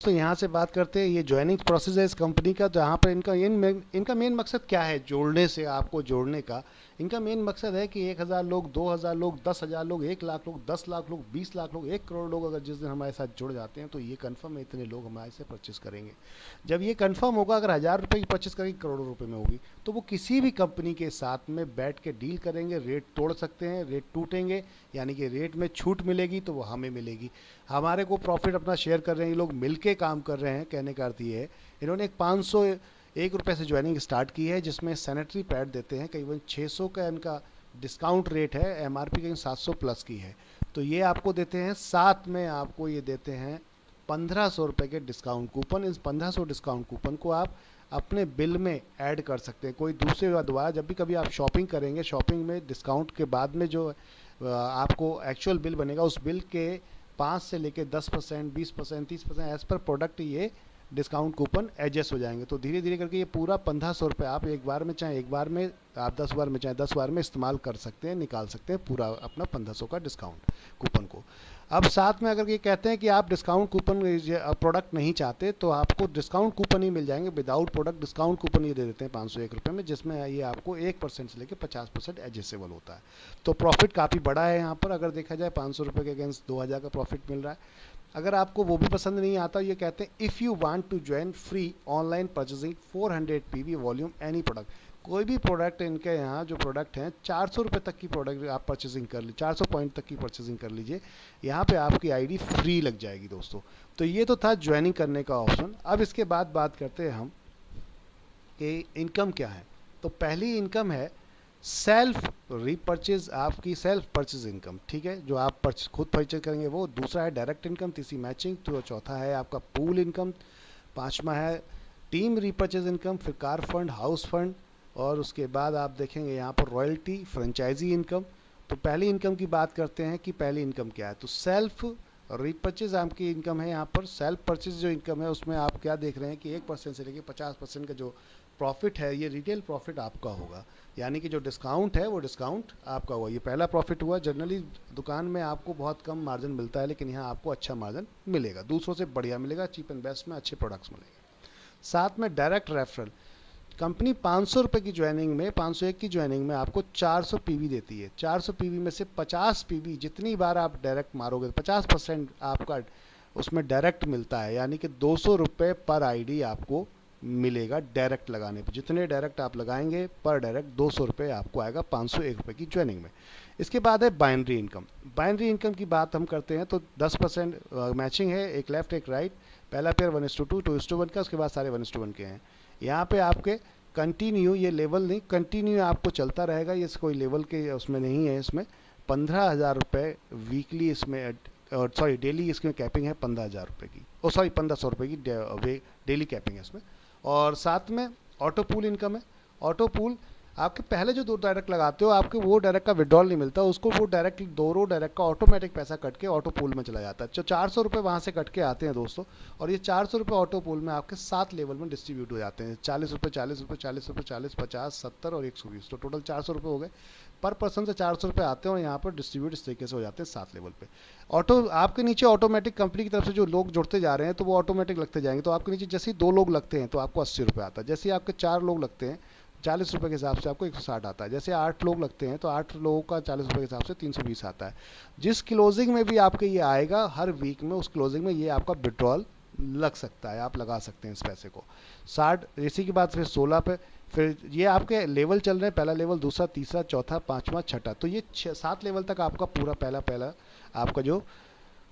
तो यहाँ से बात करते हैं ये ज्वाइनिंग प्रोसेस है इस कंपनी का, जहाँ पर इनका मेन मकसद क्या है जोड़ने से, आपको जोड़ने का। इनका मेन मकसद है कि 1,000 लोग, 2,000 लोग, 10,000 लोग, 1 लाख लोग, 10 लाख लोग, 20 लाख लोग, 1 करोड़ लोग अगर जिस दिन हमारे साथ जुड़ जाते हैं तो ये कंफर्म है इतने लोग हमारे से परचेस करेंगे। जब ये कंफर्म होगा, अगर 1,000 रुपये की परचेस करेंगे करोड़ों रुपए में होगी, तो वो किसी भी कंपनी के साथ में बैठ के डील करेंगे, रेट तोड़ सकते हैं, रेट टूटेंगे, यानी कि रेट में छूट मिलेगी तो वो हमें मिलेगी, हमारे को प्रॉफिट अपना शेयर कर रहे हैं, ये लोग मिलके काम कर रहे हैं। कहने का अर्थ ये है, इन्होंने एक 501 रुपये से ज्वाइनिंग स्टार्ट की है, जिसमें सैनिटरी पैड देते हैं, करीबन 600 का इनका डिस्काउंट रेट है, एमआरपी कहीं 700 प्लस की है, तो ये आपको देते हैं, साथ में आपको ये देते हैं 1,500 रुपये के डिस्काउंट कूपन। इस 1,500 डिस्काउंट कूपन को आप अपने बिल में ऐड कर सकते हैं। कोई दूसरे द्वारा जब भी कभी आप शॉपिंग करेंगे, शॉपिंग में डिस्काउंट के बाद में जो आपको एक्चुअल बिल बनेगा, उस बिल के 5 से लेके 10%, 20%, 30% एज पर प्रोडक्ट ये डिस्काउंट कूपन एडजस्ट हो जाएंगे। तो धीरे धीरे करके ये पूरा 1,500 रुपये आप एक बार में, चाहे एक बार में, आप 10 बार में, चाहे 10 बार में इस्तेमाल कर सकते हैं, निकाल सकते हैं पूरा अपना 1,500 का डिस्काउंट कूपन को। अब साथ में अगर ये कहते हैं कि आप डिस्काउंट कूपन प्रोडक्ट नहीं चाहते, तो आपको डिस्काउंट कूपन ही मिल जाएंगे, विदाउट प्रोडक्ट डिस्काउंट कूपन ये दे देते हैं 501 रुपये में, जिसमें ये आपको 1% से लेकर 50% एडजस्टेबल होता है। तो प्रॉफिट काफ़ी बड़ा है यहाँ पर, अगर देखा जाए 500 रुपये के अगेंस्ट 2,000 का प्रॉफिट मिल रहा है। अगर आपको वो भी पसंद नहीं आता, ये कहते हैं if you want to join free online purchasing 400 PV volume any product, कोई भी प्रोडक्ट, इनके यहाँ जो प्रोडक्ट हैं 400 रुपये तक की प्रोडक्ट आप परचेजिंग कर लीजिए, 400 पॉइंट तक की परचेजिंग कर लीजिए, यहाँ पे आपकी आईडी फ्री लग जाएगी दोस्तों। तो ये तो था ज्वाइनिंग करने का ऑप्शन। अब इसके बाद बात करते हैं हम कि इनकम क्या है। तो पहली इनकम है सेल्फ रीपर्चेज, आपकी सेल्फ परचेज इनकम, ठीक है, जो आप खुद परचेज करेंगे वो। दूसरा है डायरेक्ट इनकम, तीसरी मैचिंग, तो चौथा है आपका पूल इनकम, पांचवा है टीम रीपर्चेज इनकम, फिर कार फंड, हाउस फंड, और उसके बाद आप देखेंगे यहाँ पर रॉयल्टी, फ्रेंचाइजी इनकम। तो पहली इनकम की बात करते हैं कि पहली इनकम क्या है। तो सेल्फ रीपर्चेज आपकी इनकम है। यहाँ पर सेल्फ परचेज जो इनकम है उसमें आप क्या देख रहे हैं कि 1% से लेकर 50% का जो प्रॉफिट है, ये रिटेल प्रॉफिट आपका होगा, यानी कि जो डिस्काउंट है वो डिस्काउंट आपका हुआ। ये पहला प्रॉफिट हुआ। जनरली दुकान में आपको बहुत कम मार्जिन मिलता है, लेकिन यहाँ आपको अच्छा मार्जिन मिलेगा, दूसरों से बढ़िया मिलेगा, चीप एंड बेस्ट में अच्छे प्रोडक्ट्स मिलेंगे। साथ में डायरेक्ट रेफरल, कंपनी 500 रुपये की ज्वाइनिंग में, 501 की ज्वाइनिंग में आपको 400 पीवी देती है। 400 पीवी में से 50 पीवी जितनी बार आप डायरेक्ट मारोगे, 50% आपका उसमें डायरेक्ट मिलता है, यानी कि 200 रुपये पर आईडी आपको मिलेगा डायरेक्ट लगाने पर। जितने डायरेक्ट आप लगाएंगे पर डायरेक्ट 200 रुपये आपको आएगा 501 रुपये की ज्वाइनिंग में। इसके बाद है बाइनरी इनकम। बाइनरी इनकम की बात हम करते हैं तो 10% मैचिंग है, एक लेफ्ट एक राइट, पहला पेयर 1:2, 2:1 का, उसके बाद सारे 1:1 के हैं। यहाँ पे आपके कंटिन्यू, ये लेवल नहीं, कंटिन्यू आपको चलता रहेगा, ये कोई लेवल के उसमें नहीं है। इसमें 15,000 रुपये वीकली इसमें, और सॉरी डेली इसमें कैपिंग है 15,000 रुपये की, ओ सॉरी 1,500 रुपये की डेली कैपिंग है इसमें। और साथ में ऑटो पूल इनकम है। ऑटो पूल आपके पहले जो 2 डायरेक्ट लगाते हो, आपके वो डायरेक्ट का विड्रॉल नहीं मिलता, उसको वो डायरेक्ट 2 रो डायरेक्ट का ऑटोमेटिक पैसा कट के ऑटो पूल में चला जाता है। तो 400 रुपये वहाँ से कट के आते हैं दोस्तों, और ये 400 रुपये ऑटो पूल में आपके 7 लेवल में डिस्ट्रीब्यूट हो जाते हैं। 40 रुपये, 40 रुपये, 40 रुपये, 40, 50, 70 और 120, तो टोटल 400 रुपये हो गए। पर पर्सन से 400 रुपये आते हैं और यहाँ पर डिस्ट्रीब्यूट इस तरीके से हो जाते हैं 7 लेवल पे। ऑटो आपके नीचे ऑटोमेटिक कंपनी की तरफ से जो लोग जुड़ते जा रहे हैं, तो वो ऑटोमेटिक लगते जाएंगे। तो आपके नीचे जैसे ही 2 लोग लगते हैं तो आपको 80 रुपये आता है, जैसे ही आपके 4 लोग लगते हैं 40 रुपये के हिसाब से आपको 160 आता है, जैसे 8 लोग लगते हैं तो 8 लोगों का 40 रुपये के हिसाब से 320 आता है। जिस क्लोजिंग में भी आपके ये आएगा हर वीक में, उस क्लोजिंग में ये आपका विड्रॉल लग सकता है, आप लगा सकते हैं इस पैसे को। 60, इसी के बाद फिर 16 पे, फिर ये आपके लेवल चल रहे हैं, पहला लेवल, दूसरा, तीसरा, चौथा, पाँचवा, छठा, तो ये 7 लेवल तक आपका पूरा पहला आपका जो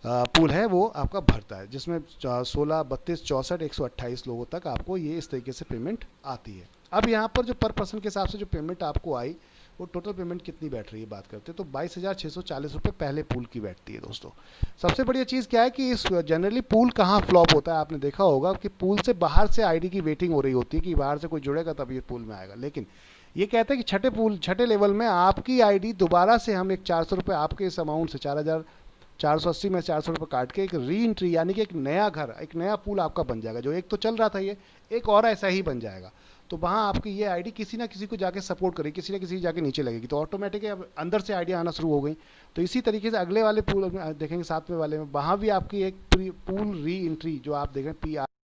पूल है वो आपका भरता है, जिसमें 16, 32, 64, 128 लोगों तक आपको ये इस तरीके से पेमेंट आती है। अब यहाँ पर जो पर पर्सन के हिसाब से जो पेमेंट आपको आई, वो टोटल पेमेंट कितनी बैठ रही है बात करते हैं तो 22,640 रुपये पहले पूल की बैठती है दोस्तों। सबसे बढ़िया चीज़ क्या है कि इस जनरली पूल कहाँ फ्लॉप होता है, आपने देखा होगा कि पूल से बाहर से आईडी की वेटिंग हो रही होती है कि बाहर से कोई जुड़ेगा तब ये पूल में आएगा। लेकिन ये कहते हैं कि छठे लेवल में आपकी आईडी दोबारा से हम एक 400 रुपये आपके इस अमाउंट से, 4,480 में 400 रुपये काट के एक री एंट्री, यानी कि एक नया घर, एक नया पूल आपका बन जाएगा। जो एक तो चल रहा था ये, एक और ऐसा ही बन जाएगा। तो वहाँ आपकी ये आईडी किसी ना किसी को जाके सपोर्ट करेगी, किसी ना किसी जाके नीचे लगेगी, तो ऑटोमेटिक अब अंदर से आइडिया आना शुरू हो गई। तो इसी तरीके से अगले वाले पूल देखेंगे, 7वें वाले में, वहाँ भी आपकी एक पूल री एंट्री जो आप देखें, पी